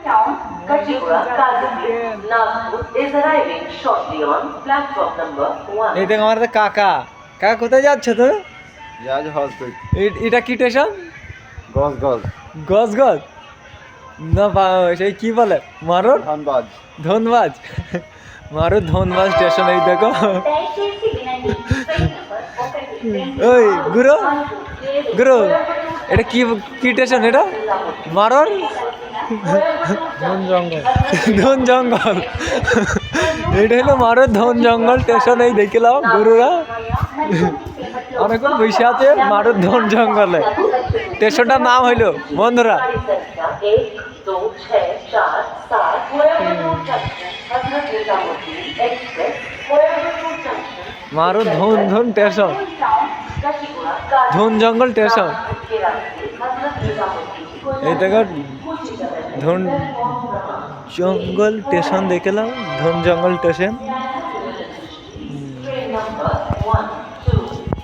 town, Kachigura, Kazipur, Nagpur is arriving shortly on platform number 1. এই দেখ আমার কাকা কাকা কোথায় যাচ্ছ তো জাহাজ হসপিটাল এটা কি স্টেশন গজ গজ গজ গজ না সেই কি বলে মারুর ধনবাদ ধনবাজ মারুর ধনবাজ স্টেশন এই দেখো ওই গুরু গুরু এটা কি কি স্টেশন এটা মারুর ধন জঙ্গল এটা হলো মারুর ধন জঙ্গল স্টেশন এই দেখলাম গুরুরা অনেকক্ষণ বসে আছে মারুর ধন জঙ্গলে স্টেশনটার নাম হইলো বন্ধুরা মারুর ধন ধন স্টেশন ধন জঙ্গল স্টেশন এই দেখো ধন জঙ্গল স্টেশন দেখলাম ধন জঙ্গল স্টেশন